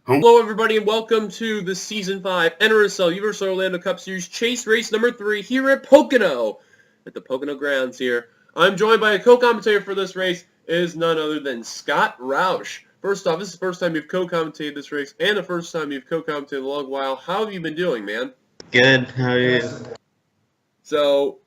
Hello, everybody, and welcome to the Season 5 NRSL Universal Orlando Cup Series Chase Race number 3 here at Pocono, at the Pocono grounds here. I'm joined by a co-commentator for this race. It is none other than Scott Roush. First off, this is the first time you've co-commentated this race, and the first time you've co-commentated in a long while. How have you been doing, man? Good. How are you? So,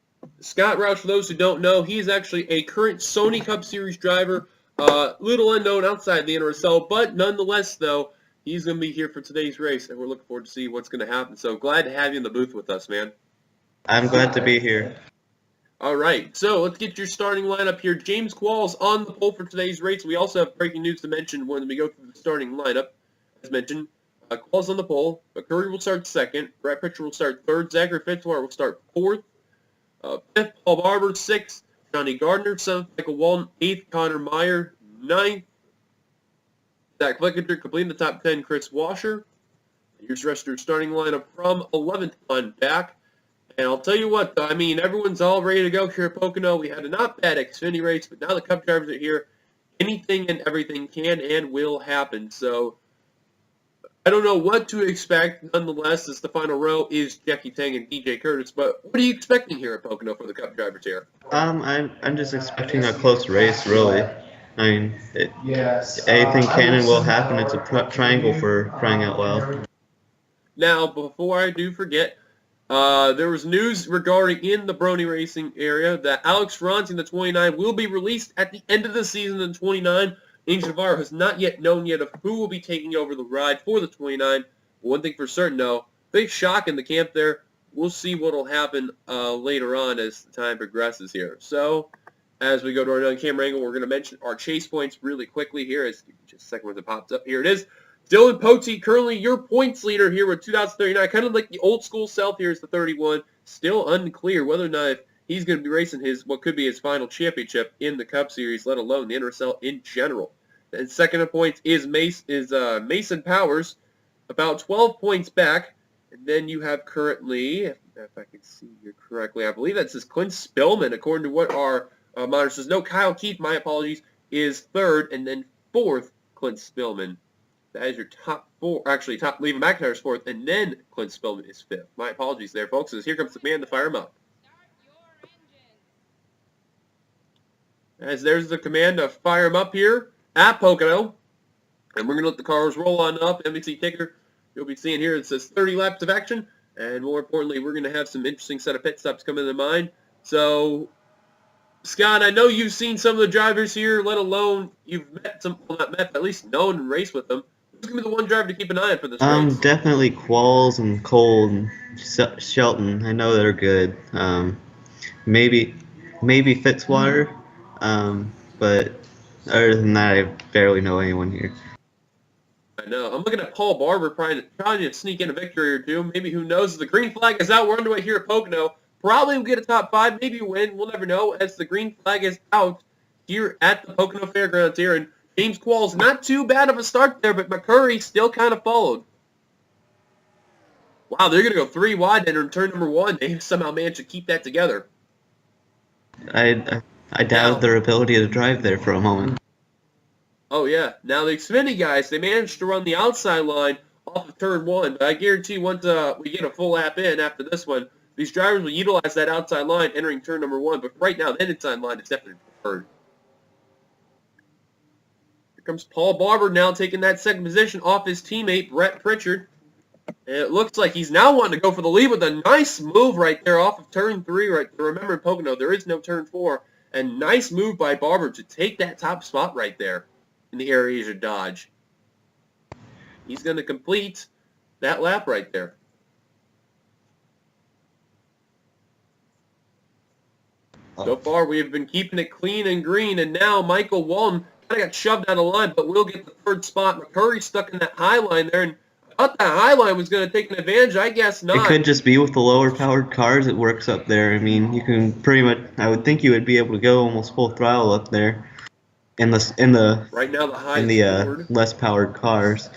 Scott Roush, for those who don't know, he is actually a current Sony Cup Series driver. Little unknown outside the NRSL, but nonetheless, though, he's going to be here for today's race, and we're looking forward to see what's going to happen. So glad to have you in the booth with us, man. I'm glad to be here. All right, so let's get your starting lineup here. James Qualls on the pole for today's race. We also have breaking news to mention when we go through the starting lineup. As mentioned, Qualls on the pole. Curry will start second. Brett Pritchard will start third. Zachary Fitzwater will start fourth. Fifth, Paul Barber. Sixth, Johnny Gardner. Seventh, Michael Walton. Eighth, Connor Meyer. Ninth, Zach Flickinger, completing the top 10, Chris Washer. Here's the rest of your starting lineup from 11th on back. And I'll tell you what, though, I mean, everyone's all ready to go here at Pocono. We had a not bad Xfinity race, but now the Cup drivers are here. Anything and everything can and will happen. So I don't know what to expect. Nonetheless, as the final row is Jackie Tang and DJ Curtis. But what are you expecting here at Pocono for the Cup drivers here? I'm just expecting a close race, really. I mean, anything can and will happen. It's a triangle for crying out loud. Now, before I do forget, there was news regarding in the Brony Racing area that Alex Ferranti in the 29 will be released at the end of the season in 29. Angel Navarro has not yet known yet of who will be taking over the ride for the 29. But one thing for certain, though, big shock in the camp there. We'll see what will happen later on as the time progresses here. So, as we go to our on-camera angle, we're going to mention our chase points really quickly here. As just a second when it pops up. Here it is. Dylan Pote, currently your points leader here with 2,039. Kind of like the old school self here is the 31. Still unclear whether or not if he's going to be racing his what could be his final championship in the Cup Series, let alone the NRSL in general. And second in points is Mason Powers, about 12 points back. And then you have currently, if I can see here correctly, I believe that says Clint Spillman, according to what our monitor says. No, Kyle Keith, my apologies, is third, and then fourth, Clint Spillman. That is your top four. Actually, Levi McIntyre is fourth, and then Clint Spillman is fifth. My apologies there, folks, as here comes the man to fire him up. As there's the command to fire him up here at Pocono. And we're going to let the cars roll on up. NBC ticker, you'll be seeing here, it says 30 laps of action. And more importantly, we're going to have some interesting set of pit stops coming to mind. So, Scott, I know you've seen some of the drivers here, let alone you've met some, well, not met, but at least known and raced with them. Who's going to be the one driver to keep an eye on for this race? Definitely Qualls and Cole and Shelton. I know they're good. Maybe Fitzwater. But other than that, I barely know anyone here. I know. I'm looking at Paul Barber trying to sneak in a victory or two. Maybe, who knows? The green flag is out. We're underway here at Pocono. Probably will get a top 5, maybe win. We'll never know as the green flag is out here at the Pocono Fairgrounds here. And James Qualls, not too bad of a start there, but McCurry still kind of followed. Wow, they're going to go 3 wide in turn number 1. They somehow managed to keep that together. I doubted their ability to drive there for a moment. Oh, yeah. Now, the Xfinity guys, they managed to run the outside line off of turn 1. But I guarantee once we get a full lap in after this one, these drivers will utilize that outside line entering turn number 1. But right now, that inside line is definitely preferred. Here comes Paul Barber now taking that second position off his teammate, Brett Pritchard. And it looks like he's now wanting to go for the lead with a nice move right there off of turn 3. Right. Remember, in Pocono, there is no turn 4. And nice move by Barber to take that top spot right there in the AirAsia Dodge. He's going to complete that lap right there. So far, we have been keeping it clean and green, and now Michael Walton kind of got shoved out of line, but will get the third spot. McCurry stuck in that high line there, and I thought that high line was going to take an advantage. I guess not. It could just be with the lower-powered cars. It works up there. I mean, you can pretty much. I would think you would be able to go almost full throttle up there, in the right now the less-powered cars.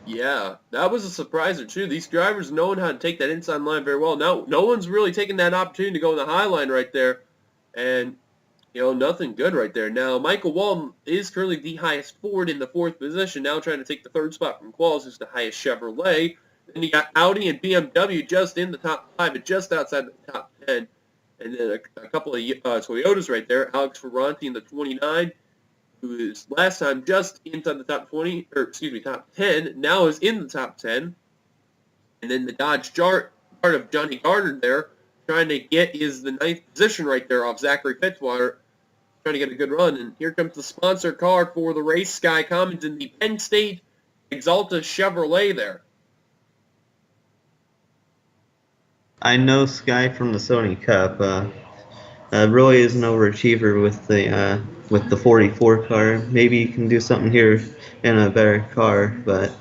Yeah, that was a surpriser too. These drivers knowing how to take that inside line very well. Now, no one's really taking that opportunity to go in the high line right there. And Nothing good right there. Now, Michael Walton is currently the highest Ford in the 4th position, now trying to take the 3rd spot from Qualls, who's the highest Chevrolet. Then you got Audi and BMW just in the top 5 and just outside the top 10. And then a couple of Toyotas right there. Alex Ferranti in the 29, who is last time just inside the top 20, or excuse me, top 10, now is in the top 10. And then the Dodge Dart part of Johnny Gardner there, trying to get is the 9th position right there off Zachary Fitzwater, trying to get a good run. And here comes the sponsor car for the race, Sky Commons in the Penn State Exalta Chevrolet there. I know Sky from the Sony Cup. Really is an overachiever with the 44 car. Maybe he can do something here in a better car, but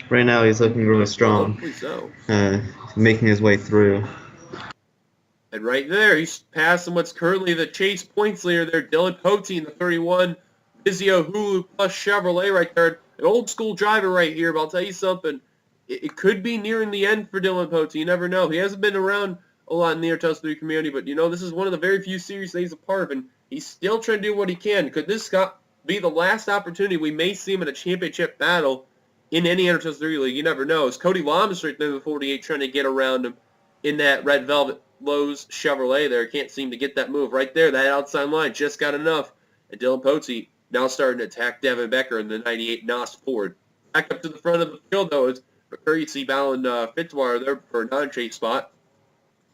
right now he's looking really strong. Hopefully so. Making his way through. And right there, he's passing what's currently the Chase points leader there, Dylan Pote in the 31 Vizio Hulu Plus Chevrolet right there. An old school driver right here, but I'll tell you something. It could be nearing the end for Dylan Pote. You never know. He hasn't been around a lot in the Airtus 3 community, but this is one of the very few series that he's a part of, and he's still trying to do what he can. Could this be the last opportunity we may see him in a championship battle in any Airtus 3 league? You never know. As Cody Lamas right there in the 48 trying to get around him in that red velvet Lowe's Chevrolet there. Can't seem to get that move right there. That outside line just got enough. And Dylan Pote now starting to attack Devin Becker in the 98 NOS Ford. Back up to the front of the field, though, is McCurry battling Fitzwater there for a non-chase spot.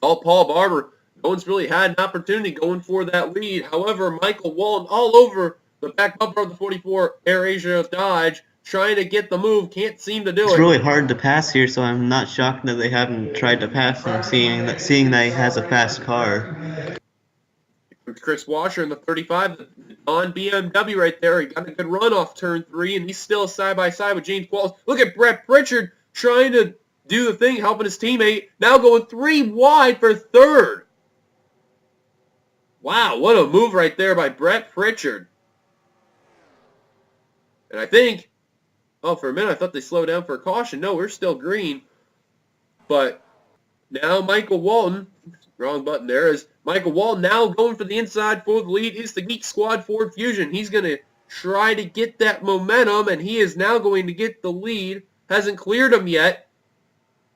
Paul Barber, no one's really had an opportunity going for that lead. However, Michael Walton all over the back bumper of the 44 AirAsia Dodge, trying to get the move, can't seem to do it. It's really hard to pass here, so I'm not shocked that they haven't tried to pass him, seeing that he has a fast car. Chris Washer in the 35, on BMW right there. He got a good run off turn 3, and he's still side by side with James Qualls. Look at Brett Pritchard trying to do the thing, helping his teammate. Now going 3 wide for 3rd. Wow, what a move right there by Brett Pritchard. And I think, for a minute I thought they slowed down for a caution. No, we're still green. But now Michael Walton, wrong button there, is Michael Walton now going for the inside for the lead. Is the Geek Squad Ford Fusion. He's going to try to get that momentum, and he is now going to get the lead. Hasn't cleared him yet.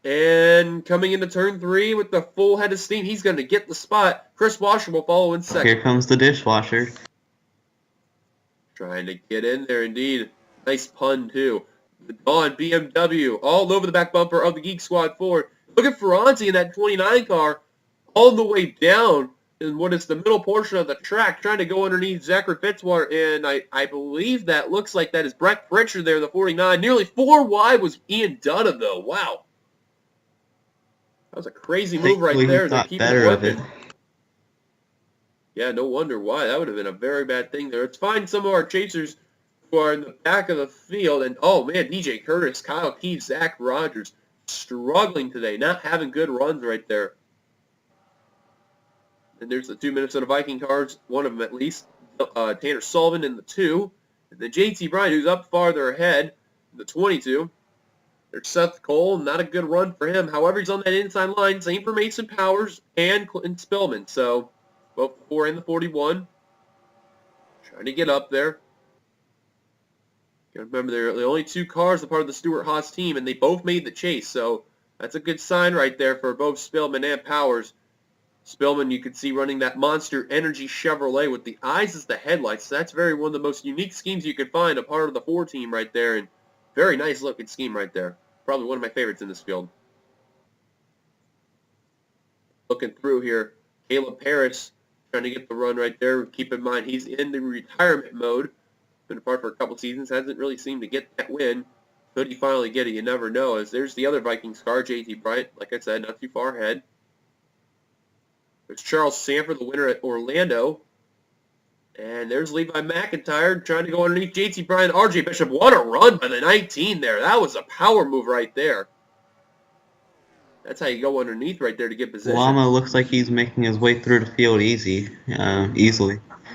And coming into turn 3 with the full head of steam, he's going to get the spot. Chris Washer will follow in second. Here comes the dishwasher. Trying to get in there, indeed. Nice pun, too. The Dawn BMW all over the back bumper of the Geek Squad Ford. Look at Ferranti in that 29 car all the way down in what is the middle portion of the track, trying to go underneath Zachary Fitzwater, and I believe that looks like that is Brett Pritchard there, the 49. Nearly 4 wide was Ian Dunham, though. Wow. That was a crazy move right there. Thought better of it. Yeah, no wonder why. That would have been a very bad thing there. Let's find some of our chasers who are in the back of the field. And, oh, man, DJ Curtis, Kyle Keefe, Zach Rogers struggling today, not having good runs right there. And there's the 2 Minnesota Viking cars, one of them at least, Tanner Sullivan in the 2. And then JT Bryant, who's up farther ahead, the 22. There's Seth Cole, not a good run for him. However, he's on that inside line. Same for Mason Powers and Clinton Spillman. So, both the 4 and the 41. Trying to get up there. Gotta remember, they're the only 2 cars a part of the Stewart-Haas team, and they both made the chase. So, that's a good sign right there for both Spillman and Powers. Spillman, you could see running that Monster Energy Chevrolet with the eyes as the headlights. So that's one of the most unique schemes you could find, a part of the 4 team right there. And very nice looking scheme right there. Probably one of my favorites in this field. Looking through here, Caleb Harris trying to get the run right there. Keep in mind, he's in the retirement mode. Been apart for a couple seasons. Hasn't really seemed to get that win. Could he finally get it? You never know. As there's the other Vikings car, JT Bryant. Like I said, not too far ahead. There's Charles Sanford, the winner at Orlando. And there's Levi McIntyre trying to go underneath JT Bryant, RJ Bishop. What a run by the 19 there. That was a power move right there. That's how you go underneath right there to get position. Lama looks like he's making his way through the field easily.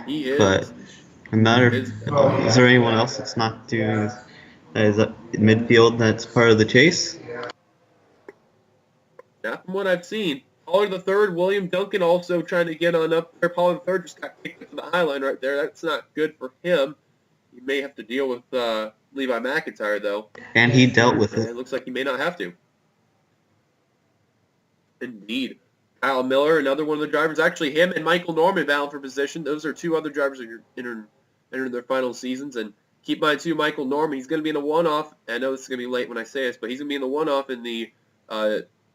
He is. But is there anyone else that's not doing as midfield that's part of the chase? Not from what I've seen. Pollard the third, William Duncan also trying to get on up there. Pollard the third just got kicked to the high line right there. That's not good for him. He may have to deal with Levi McIntyre, though. And he dealt with And it. it looks like he may not have to. Indeed. Kyle Miller, another one of the drivers. Actually, him and Michael Norman battle for position. Those are two other drivers that are entering their final seasons. And keep in mind, too, Michael Norman, he's going to be in a one-off. I know this is going to be late when I say this, but he's going to be in the one-off in the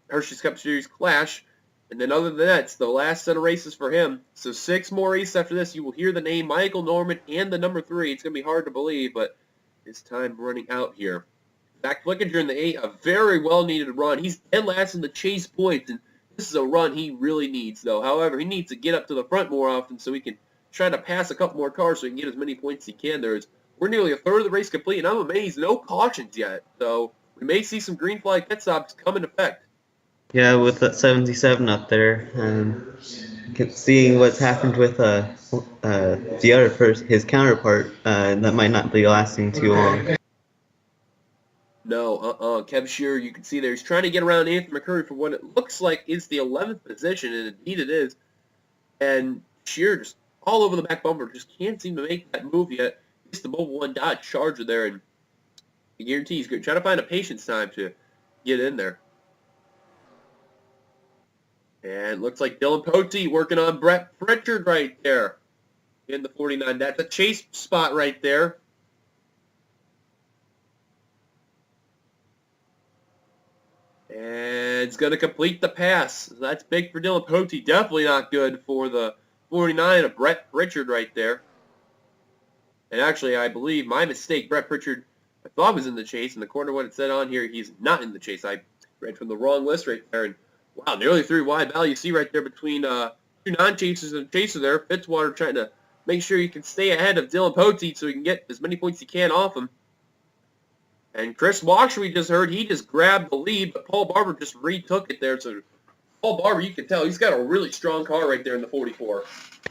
Hershey's Cup Series Clash. And then other than that, it's the last set of races for him. So 6 more races after this. You will hear the name Michael Norman and the number 3. It's going to be hard to believe, but his time running out here. Zach Flickinger in the 8, a very well-needed run. He's dead last in the chase points, and this is a run he really needs, though. However, he needs to get up to the front more often so he can try to pass a couple more cars so he can get as many points as he can. We're nearly a third of the race complete, and I'm amazed, no cautions yet. So we may see some green flag pit stops come into effect. Yeah, with that 77 up there, seeing what's happened with the other his counterpart, that might not be lasting too long. No, Kev Shearer, you can see there, he's trying to get around Anthony McCurry for what it looks like is the 11th position, and indeed it is. And Shearer just all over the back bumper, just can't seem to make that move yet. He's the Mobile 1 Dodge Charger there, and I guarantee he's going to try to find a patience time to get in there. And it looks like Dylan Pote working on Brett Pritchard right there in the 49. That's a chase spot right there. And it's going to complete the pass. That's big for Dylan Pote. Definitely not good for the 49 of Brett Pritchard right there. And actually, I believe my mistake. Brett Pritchard, I thought was in the chase. In the corner, what it said on here, he's not in the chase. I read from the wrong list right there. And wow, nearly 3 wide battle. You see right there between two non-chasers and a chaser there. Fitzwater trying to make sure he can stay ahead of Dylan Pote so he can get as many points as he can off him. And Chris Washer, we just heard, he just grabbed the lead, but Paul Barber just retook it there. So Paul Barber, you can tell, he's got a really strong car right there in the 44.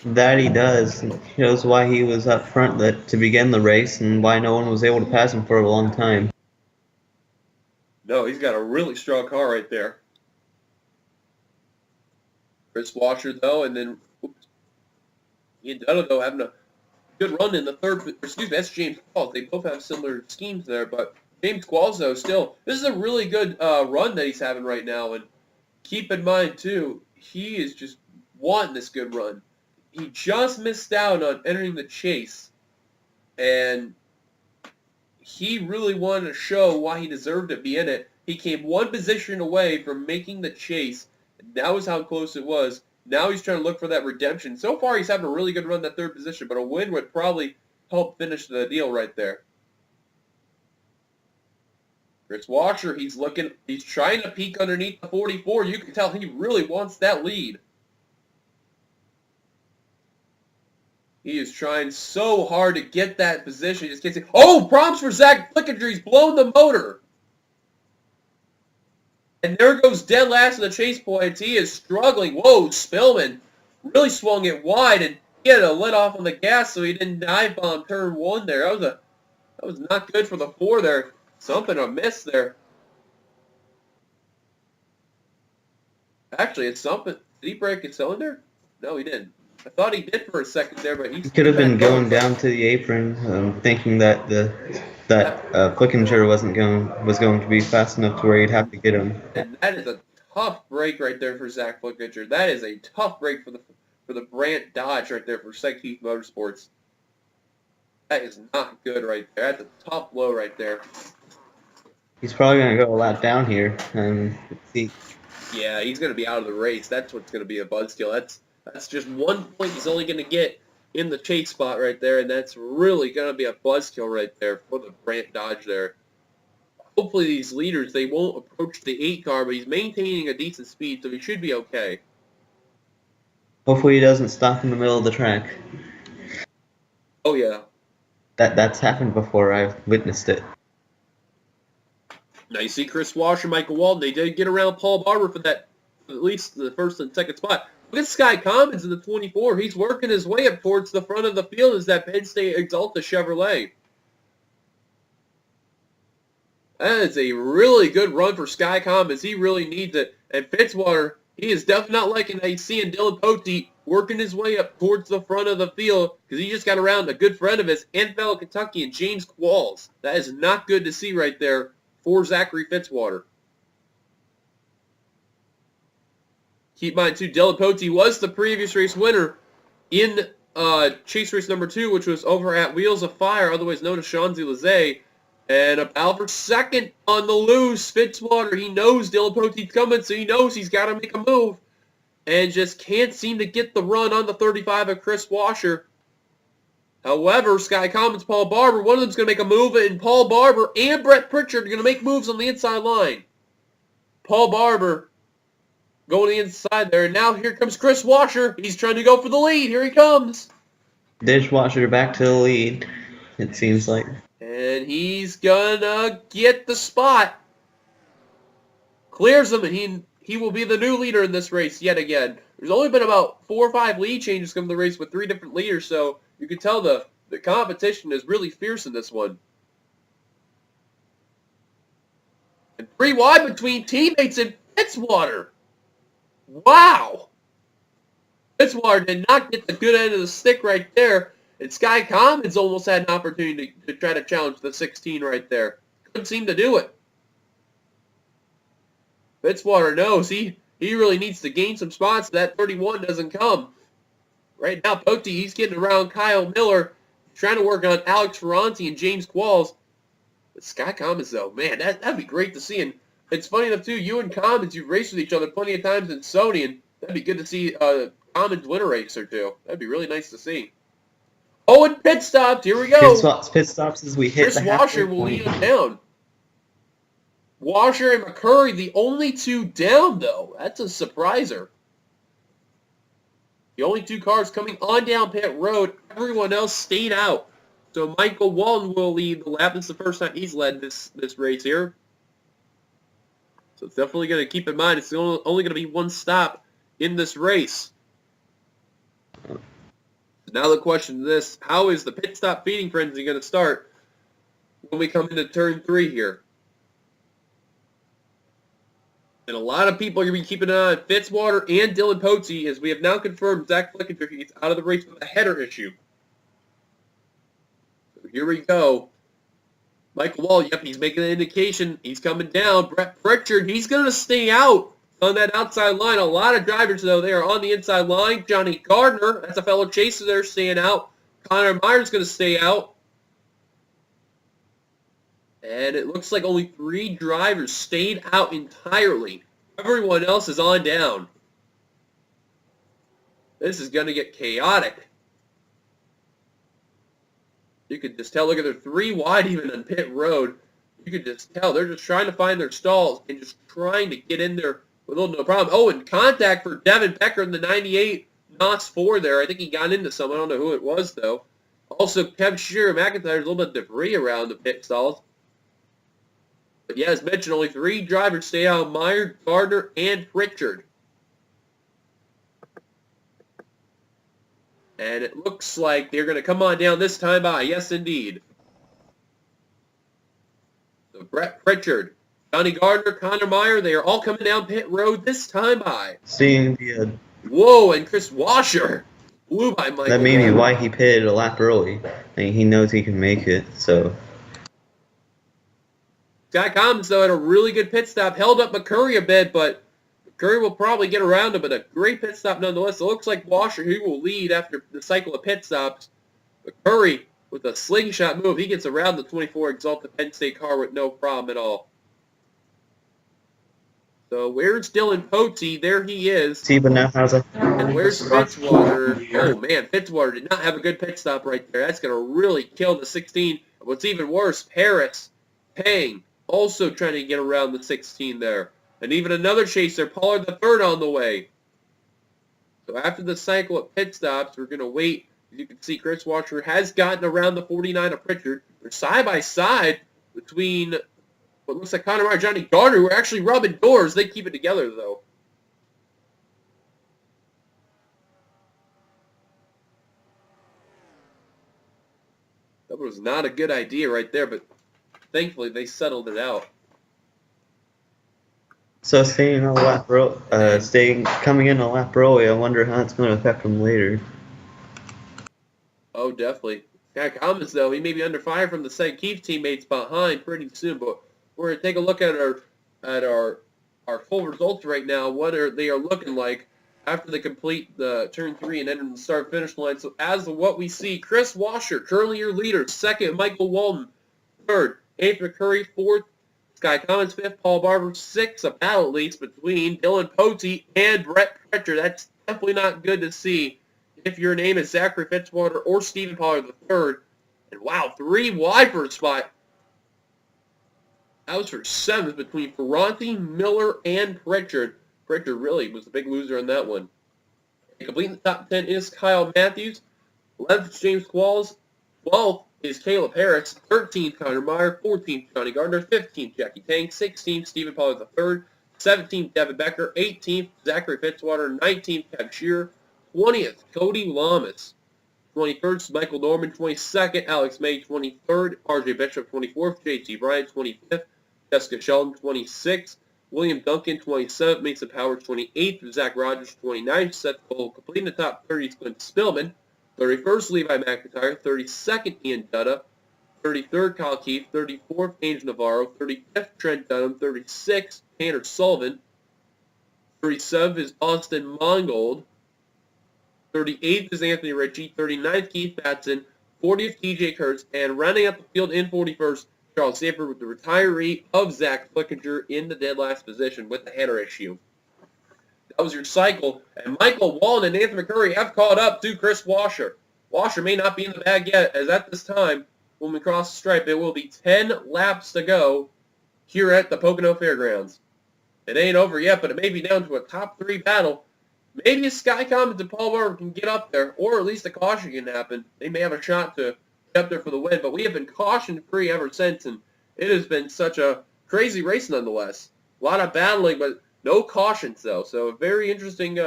That he does. It shows why he was up front to begin the race and why no one was able to pass him for a long time. No, he's got a really strong car right there. Chris Washer, though, and then Ian Dutto, though, having a good run in the third. Excuse me, that's James Qualls. They both have similar schemes there, but James Qualls, though, still, this is a really good run that he's having right now. And keep in mind, too, he is just wanting this good run. He just missed out on entering the chase, and he really wanted to show why he deserved to be in it. He came one position away from making the chase, and that was how close it was. Now he's trying to look for that redemption. So far, he's having a really good run in that third position, but a win would probably help finish the deal right there. Chris Washer, he's trying to peek underneath the 44. You can tell he really wants that lead. He is trying so hard to get that position. He just can't see. Oh, problems for Zach Flickinger. He's blown the motor. And there goes dead last in the chase points. He is struggling. Whoa, Spillman really swung it wide, and he had to let off on the gas so he didn't dive bomb turn 1 there. That was not good for the 4 there. Something amiss there. Actually, it's something. Did he break his cylinder? No, he didn't. I thought he did for a second there, but he He could have been going down to the apron, thinking that Flickinger was going to be fast enough to where he'd have to get him. And that is a tough break right there for Zach Flickinger. That is a tough break for the Brandt Dodge right there for Seg Heath Motorsports. That is not good right there. That's a tough blow right there. He's probably going to go a lap down here. Yeah, he's going to be out of the race. That's what's going to be a buzzkill. That's just 1 point he's only going to get in the chase spot right there, and that's really going to be a buzzkill right there for the Brandt Dodge there. Hopefully these leaders, they won't approach the 8 car, but he's maintaining a decent speed, so he should be okay. Hopefully he doesn't stop in the middle of the track. Oh, yeah. That's happened before. I've witnessed it. Now you see Chris Washer, Michael Walden, they did get around Paul Barber for that, at least the first and second spot. Look at Sky Commons in the 24. He's working his way up towards the front of the field as that Penn State Exalta Chevrolet. That is a really good run for Sky Commons. He really needs it. And Fitzwater, He is definitely not liking that he's seeing Dylan Pote working his way up towards the front of the field because he just got around a good friend of his and fellow Kentuckian, James Qualls. That is not good to see right there for Zachary Fitzwater. Keep in mind, too, Dylan Pote was the previous race winner in chase race number 2, which was over at Wheels of Fire, otherwise known as Champs-Élysées. And about for second on the loose, Fitzwater, he knows Dylan Pote's coming, so he knows he's got to make a move. And just can't seem to get the run on the 35 of Chris Washer. However, Sky Commons, Paul Barber, one of them's going to make a move, and Paul Barber and Brett Pritchard are going to make moves on the inside line. Paul Barber going to the inside there, and now here comes Chris Washer. He's trying to go for the lead. Here he comes. Dishwasher back to the lead, it seems like. And he's gonna get the spot. Clears him, and he will be the new leader in this race yet again. There's only been about 4 or 5 lead changes come to the race with 3 different leaders, so you can tell the competition is really fierce in this one. And 3 wide between teammates and Fitzwater. Wow! Fitzwater did not get the good end of the stick right there. And Sky Commons almost had an opportunity to try to challenge the 16 right there. Couldn't seem to do it. Fitzwater knows he really needs to gain some spots so that 31 doesn't come. Right now, Pote, he's getting around Kyle Miller, trying to work on Alex Ferranti and James Qualls. But Sky Commons, though, man, that'd be great to see. And it's funny enough, too, you and Commons, you've raced with each other plenty of times in Sony, and that'd be good to see Commons win a race or two. That'd be really nice to see. Oh, and pit stops. Here we go. Pit stops as we hit Chris the halfway Washer will point. lead him down. Washer and McCurry, the only 2 down, though. That's a surpriser. The only 2 cars coming on down pit road. Everyone else stayed out. So Michael Walton will lead the lap. This is the first time he's led this race here. So it's definitely going to keep in mind it's only going to be 1 stop in this race. Now the question is this: how is the pit stop feeding frenzy going to start when we come into turn 3 here? And a lot of people are going to be keeping an eye on Fitzwater and Dylan Pote, as we have now confirmed Zach Flickinger is out of the race with a header issue. So here we go. Michael Wall, yep, he's making an indication. He's coming down. Brett Pritchard, he's going to stay out on that outside line. A lot of drivers, though, they are on the inside line. Johnny Gardner, that's a fellow chaser there, staying out. Connor Meyer's going to stay out. And it looks like only 3 drivers stayed out entirely. Everyone else is on down. This is going to get chaotic. You could just tell, look at their 3 wide even on pit road. You could just tell they're just trying to find their stalls and just trying to get in there with no problem. Oh, and contact for Devin Becker in the 98 NOS 4 there. I think he got into some. I don't know who it was, though. Also, Kev Shearer McIntyre, there's a little bit of debris around the pit stalls. But yeah, as mentioned, only 3 drivers stay out: Meyer, Gardner, and Pritchard. And it looks like they're going to come on down this time by. Yes, indeed. So Brett Pritchard, Johnny Gardner, Connor Meyer, they are all coming down pit road this time by. Seeing the Whoa, and Chris Washer blew by Michael. that may be why he pitted a lap early. I mean, he knows he can make it, so. Scott Commons, though, had a really good pit stop. Held up McCurry a bit, but McCurry will probably get around him, but a great pit stop nonetheless. It looks like Washer, he will lead after the cycle of pit stops. McCurry, with a slingshot move, he gets around the 24 Exalted Penn State car with no problem at all. So where's Dylan Pote? There he is. See, but now how's it? And where's Fitzwater? Oh, man, Fitzwater did not have a good pit stop right there. That's going to really kill the 16. What's even worse, Paris, Pang, also trying to get around the 16 there. And even another chaser, Pollard the third on the way. So after the cycle of pit stops, we're going to wait. As you can see, Chris Washer has gotten around the 49 of Pritchard. They're side by side between what looks like Connor Meyer and Johnny Gardner, who are actually rubbing doors. They keep it together, though. That was not a good idea right there, but thankfully they settled it out. So staying coming in a lap early, I wonder how it's going to affect him later. Oh, definitely. Got comments though. He may be under fire from the St. Keith teammates behind pretty soon, but we're gonna take a look at our full results right now. What are they are looking like after they complete the turn 3 and enter the start finish line. So as of what we see, Chris Washer currently your leader. Second, Michael Walton. Third, Anthony McCurry. Fourth, Sky Commons. Fifth, Paul Barber. Sixth, a battle at least between Dylan Pote and Brett Pritchard. That's definitely not good to see if your name is Zachary Fitzwater or Stephen Pollard III. And wow, 3 wide for a spot. That was for 7th between Ferranti, Miller, and Pritchard. Pritchard really was the big loser on that one. And completing the top 10 is Kyle Matthews. 11th is James Qualls. 12th is Caleb Harris. 13th, Connor Meyer. 14th, Johnny Gardner. 15th, Jackie Tang. 16th, Stephen Pollard III. 17th, Devin Becker. 18th, Zachary Fitzwater. 19th, Kevin Shearer. 20th, Cody Lamas. 21st, Michael Norman. 22nd, Alex May. 23rd, RJ Bishop. 24th, JT Bryant. 25th, Jessica Sheldon. 26th, William Duncan. 27th, Mason Powers. 28th, Zach Rogers. 29th, Seth Cole. Completing the top 30 is Clint Spillman. 31st, Levi McIntyre. 32nd, Ian Dutta. 33rd, Kyle Keefe. 34th, Angel Navarro. 35th, Trent Dunham. 36th, Tanner Sullivan. 37th is Austin Mongold. 38th is Anthony Ritchie. 39th, Keith Batson. 40th, TJ Kurtz. And rounding out the field in 41st, Charles Sanford with the retiree of Zach Flickinger in the dead last position with the header issue. That was your cycle. And Michael Walton and Anthony McCurry have caught up to Chris Washer. Washer may not be in the bag yet, as at this time, when we cross the stripe, it will be 10 laps to go here at the Pocono Fairgrounds. It ain't over yet, but it may be down to a top 3 battle. Maybe Skycom and Paul Barber can get up there, or at least a caution can happen. They may have a shot to get up there for the win, but we have been caution-free ever since, and it has been such a crazy race nonetheless. A lot of battling, but no cautions, though, so a very interesting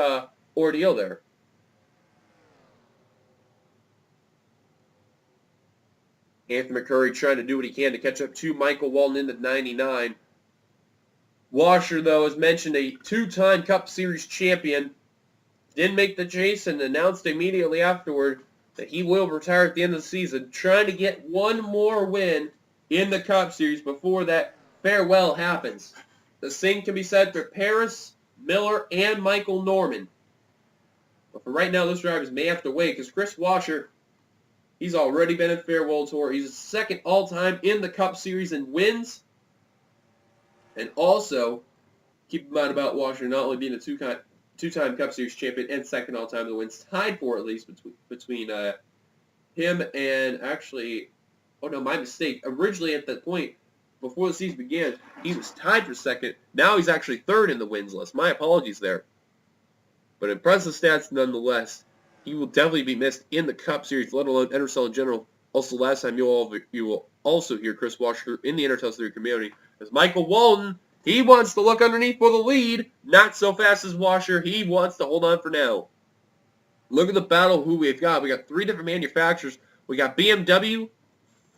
ordeal there. Anthony McCurry trying to do what he can to catch up to Michael Walton in the 99. Washer, though, as mentioned, a 2-time Cup Series champion, did make the chase and announced immediately afterward that he will retire at the end of the season, trying to get one more win in the Cup Series before that farewell happens. The same can be said for Paris, Miller, and Michael Norman. But for right now, those drivers may have to wait because Chris Washer, he's already been in farewell tour. He's second all-time in the Cup Series in wins. And also, keep in mind about Washer not only being a two-time Cup Series champion and second all-time in the wins, tied for at least between him and actually, oh no, my mistake. Originally at that point, before the season began, he was tied for second. Now he's actually third in the wins list. My apologies there. But impressive stats nonetheless. He will definitely be missed in the Cup Series, let alone NRSL in general. Also, last time you will also hear Chris Washer in the NRSL 3 community as Michael Walton. He wants to look underneath for the lead. Not so fast as Washer. He wants to hold on for now. Look at the battle who we've got. We got 3 different manufacturers. We got BMW,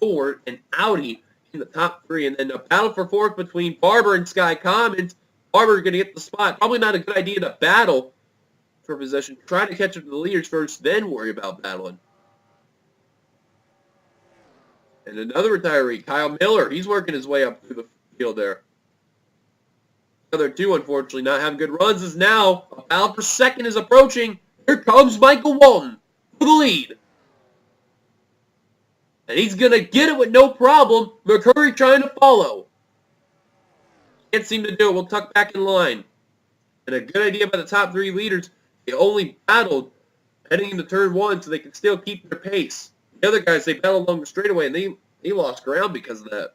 Ford, and Audi in the top 3. And then a battle for 4th between Barber and Sky Commons. Barber going to get the spot. Probably not a good idea to battle for possession. Try to catch up to the leaders first, then worry about battling. And another retiree, Kyle Miller. He's working his way up through the field there. The other 2, unfortunately, not having good runs as now a battle for second is approaching. Here comes Michael Walton for the lead. And he's going to get it with no problem. McCurry trying to follow. Can't seem to do it. We'll tuck back in line. And a good idea by the top 3 leaders. They only battled heading into turn 1 so they can still keep their pace. The other guys, they battled along the straightaway, and they lost ground because of that.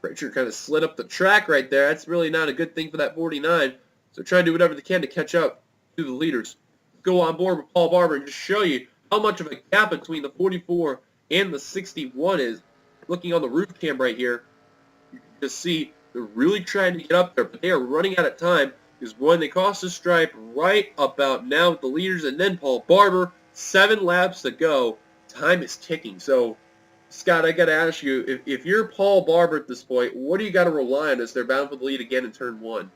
Pritchard kind of slid up the track right there. That's really not a good thing for that 49. So try to do whatever they can to catch up to the leaders. Go on board with Paul Barber and just show you how much of a gap between the 44 and the 61 is. Looking on the roof cam right here, you can just see they're really trying to get up there, but they are running out of time. Is when they cross the stripe right about now with the leaders, and then Paul Barber, 7 laps to go. Time is ticking, so Scott, I got to ask you, if you're Paul Barber at this point, what do you got to rely on as they're bound for the lead again in turn 1?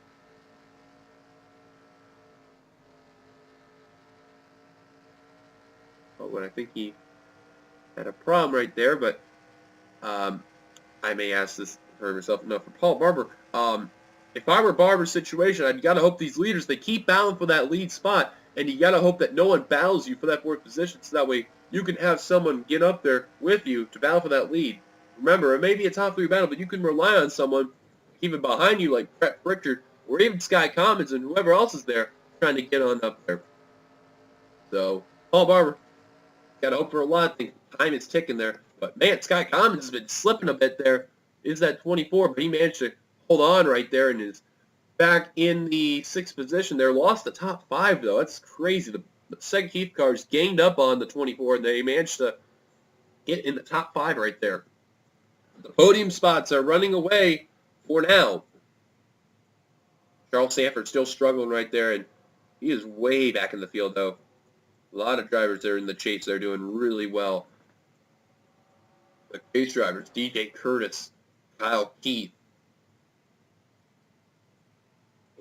Oh, and I think he had a problem right there, but I may ask this for myself. No, for Paul Barber, if I were Barber's situation, I'd got to hope these leaders, they keep battling for that lead spot, and you got to hope that no one battles you for that 4th position, so that way you can have someone get up there with you to battle for that lead. Remember, it may be a top 3 battle, but you can rely on someone even behind you like Brett Pritchard or even Sky Commons and whoever else is there trying to get on up there. So, Paul Barber, got to hope for a lot of things. Time is ticking there. But, man, Sky Commons has been slipping a bit there. Is that 24, but he managed to hold on right there and is back in the 6th position there. Lost the top 5, though. That's crazy. The second Keith cars gained up on the 24, and they managed to get in the top 5 right there. The podium spots are running away for now. Charles Sanford still struggling right there, and he is way back in the field, though. A lot of drivers there in the chase. They're doing really well. The chase drivers, DJ Curtis, Kyle Keith,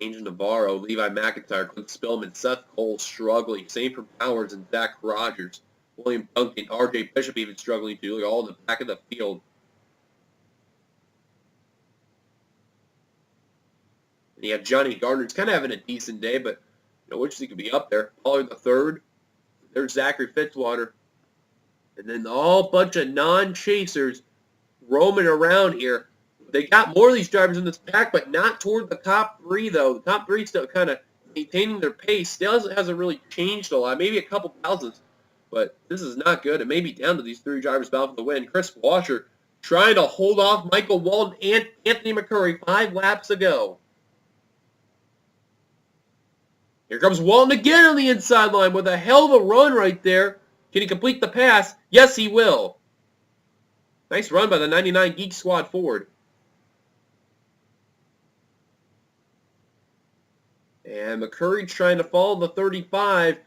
Angel Navarro, Levi McIntyre, Clint Spillman, Seth Cole struggling. Same for Powers and Zach Rogers. William Duncan, RJ Bishop even struggling too. Look, all in the back of the field. And you have Johnny Gardner. He's kind of having a decent day, but you know, which he could be up there. Pollard the 3rd. There's Zachary Fitzwater. And then all bunch of non-chasers roaming around here. They got more of these drivers in this pack, but not toward the top 3, though. The top 3 still kind of maintaining their pace. Still hasn't really changed a lot. Maybe a couple thousands, but this is not good. It may be down to these 3 drivers battling for the win. Chris Washer trying to hold off Michael Walton and Anthony McCurry 5 laps ago. Here comes Walton again on the inside line with a hell of a run right there. Can he complete the pass? Yes, he will. Nice run by the 99 Geek Squad Ford. And McCurry trying to follow the 35.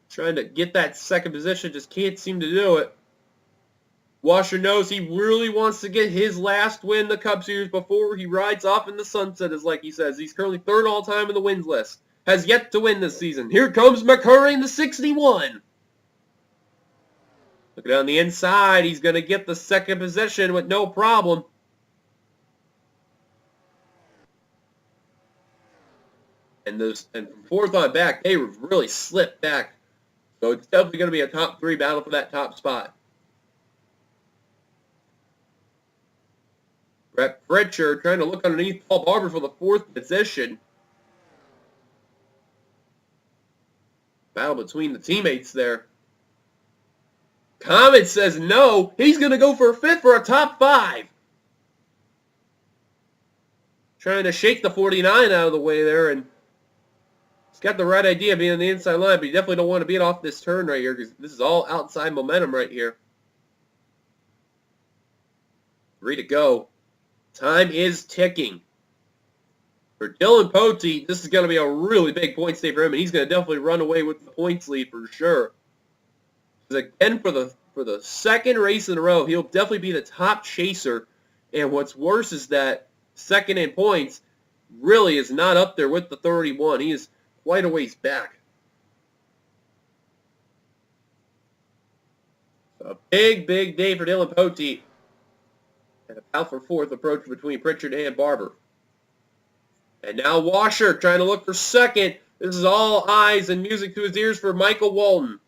Trying to get that 2nd position. Just can't seem to do it. Washer knows he really wants to get his last win in the Cup Series before he rides off in the sunset, as like he says. He's currently 3rd all-time in the wins list. Has yet to win this season. Here comes McCurry in the 61. Looking on the inside, he's going to get the 2nd position with no problem. And from 4th on back, they really slipped back. So it's definitely going to be a top 3 battle for that top spot. Brett Pritchard trying to look underneath Paul Barber for the 4th position. Battle between the teammates there. Comet says no. He's going to go for a 5th for a top 5. Trying to shake the 49 out of the way there, and he's got the right idea being on the inside line, but you definitely don't want to beat off this turn right here because this is all outside momentum right here. 3 to go. Time is ticking. For Dylan Pote, this is going to be a really big points day for him, and he's going to definitely run away with the points lead for sure. Because again, for the 2nd race in a row, he'll definitely be the top chaser. And what's worse is that 2nd in points really is not up there with the 31. He is quite a ways back. A big, big day for Dylan Pote. And a battle for 4th approach between Pritchard and Barber. And now Washer trying to look for 2nd. This is all eyes and music to his ears for Michael Walton.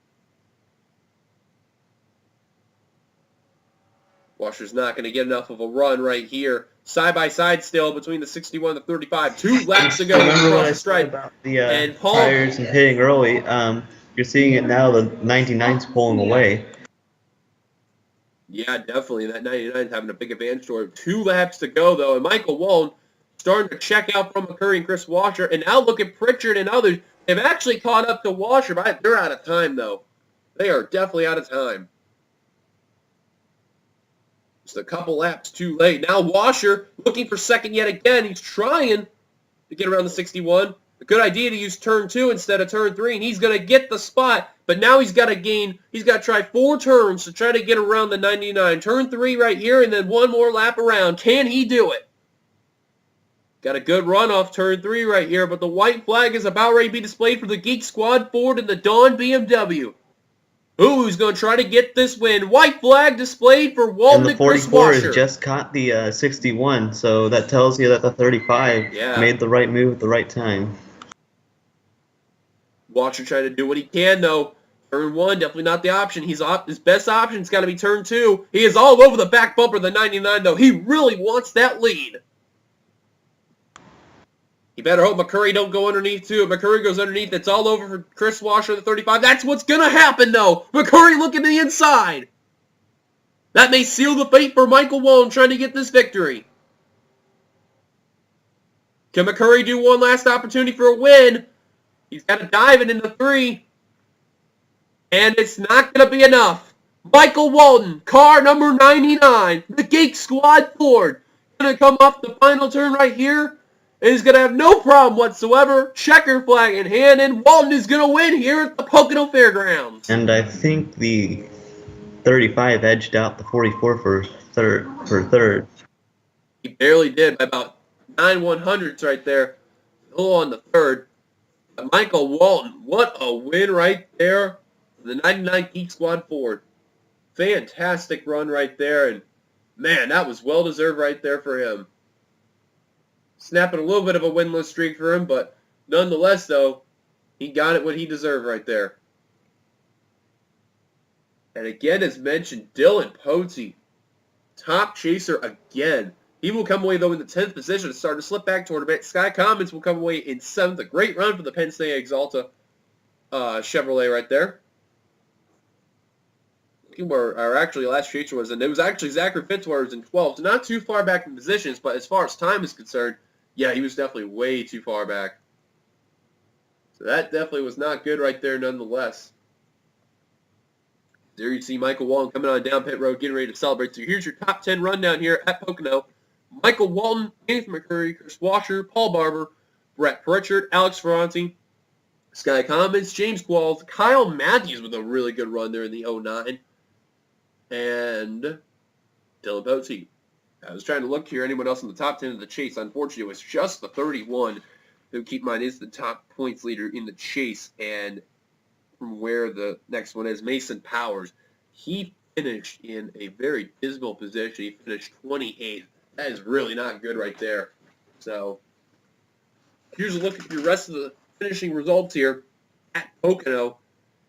Washer's not going to get enough of a run right here. Side by side still between the 61 and the 35. 2 laps to go across the stripe. About the tires and hitting early. You're seeing it now. The 99's pulling away. Yeah, definitely. That 99's having a big advantage for him. 2 laps to go, though. And Michael Walton starting to check out from McCurry and Chris Washer. And now look at Pritchard and others. They've actually caught up to Washer, but they're out of time, though. They are definitely out of time. Just a couple laps too late. Now Washer looking for 2nd yet again. He's trying to get around the 61. a good idea to use turn 2 instead of turn 3, and he's going to get the spot, but now he's got to try 4 turns to try to get around the 99. Turn 3 right here, and then 1 more lap around. Can he do it? Got a good run off turn 3 right here, but the white flag is about ready to be displayed for the Geek Squad Ford and the Dawn BMW. Who's going to try to get this win? White flag displayed for Walton and the and Chris 44 Washer. has just caught the 61, so that tells you that the 35 made the right move at the right time. Washer trying to do what he can, though. Turn 1, definitely not the option. His best option's got to be turn 2. He is all over the back bumper of the 99, though. He really wants that lead. You better hope McCurry don't go underneath, too. If McCurry goes underneath, it's all over for Chris Washer, the 35. That's what's going to happen, though. McCurry looking to the inside. That may seal the fate for Michael Walton trying to get this victory. Can McCurry do one last opportunity for a win? He's got to dive it into 3. And it's not going to be enough. Michael Walton, car number 99, the Geek Squad Ford, going to come off the final turn right here. And he's going to have no problem whatsoever. Checker flag in hand, and Walton is going to win here at the Pocono Fairgrounds. And I think the 35 edged out the 44 for third. He barely did by about 9 100ths right there. Still on the third. But Michael Walton, what a win right there. The 99 Geek Squad Ford. Fantastic run right there, and man, that was well-deserved right there for him. Snapping a little bit of a winless streak for him, but nonetheless, though, he got it what he deserved right there. And again, as mentioned, Dylan Potey, top chaser again. He will come away, though, in the 10th position to start to slip back toward a bit. Sky Commons will come away in 7th. A great run for the Penn State Exalta Chevrolet right there. Looking where our actually last chaser was, and it was actually Zachary Fitzwater in 12th. So not too far back in positions, but as far as time is concerned, yeah, he was definitely way too far back. So that definitely was not good right there nonetheless. There you see Michael Walton coming on down pit road, getting ready to celebrate. So here's your top 10 rundown here at Pocono. Michael Walton, Nathan McCurry, Chris Washer, Paul Barber, Brett Pritchard, Alex Ferranti, Sky Commons, James Qualls, Kyle Matthews with a really good run there in the 09, and Dylan Potey. I was trying to look here, anyone else in the top 10 of the chase. Unfortunately, it was just the 31, who, keep in mind, is the top points leader in the chase, and from where the next one is, Mason Powers. He finished in a very dismal position. He finished 28th. That is really not good right there. So, here's a look at the rest of the finishing results here at Pocono,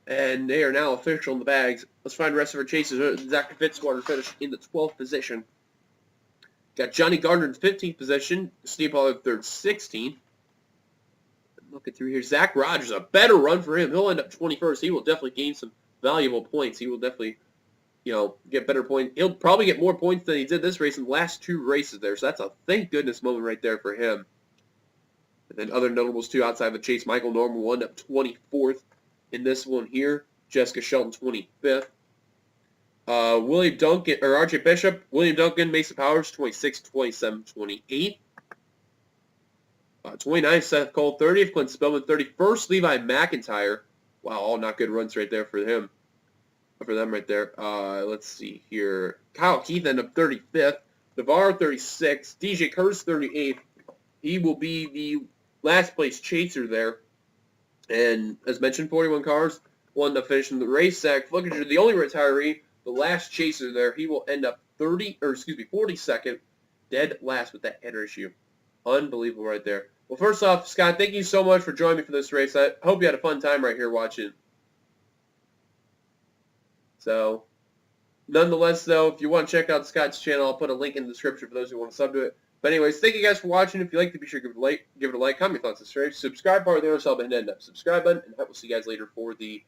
and they are now official in the bags. Let's find the rest of our chases. Zachary Fitzwater finished in the 12th position. Got Johnny Gardner in 15th position. Steve Pollard 3rd, 16th. Looking through here, Zach Rogers, a better run for him. He'll end up 21st. He will definitely gain some valuable points. He will definitely, get better points. He'll probably get more points than he did this race in the last 2 races there. So that's a thank goodness moment right there for him. And then other notables, too, outside the chase. Michael Norman will end up 24th in this one here. Jessica Shelton, 25th. William Duncan, or RJ Bishop, William Duncan, Mason Powers, 26, 27, 28. 29th, Seth Cole, 30th, Clint Spillman, 31st, Levi McIntyre. Wow, all not good runs right there for him. For them right there. Let's see here. Kyle Keith ended up 35th. Navarro, 36th. DJ Curtis, 38th. He will be the last place chaser there. And as mentioned, 41 cars. One to finish in the race. Zach Flickinger, the only retiree. The last chaser there, he will end up 42nd, dead last with that header issue. Unbelievable right there. Well, first off, Scott, thank you so much for joining me for this race. I hope you had a fun time right here watching. So, nonetheless, though, if you want to check out Scott's channel, I'll put a link in the description for those who want to sub to it. But anyways, thank you guys for watching. If you liked it, be sure to give it a like, comment, thoughts, and subscribe part of the NRSL button, and that subscribe button, and we'll see you guys later for the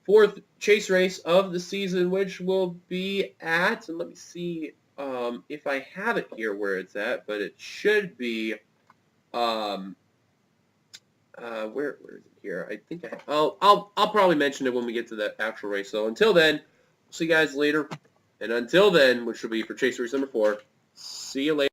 4th chase race of the season, which will be at, and let me see if I have it here where it's at, but it should be, where is it here? I think I'll probably mention it when we get to the actual race. So until then, we'll see you guys later, and until then, which will be for chase race number 4, see you later.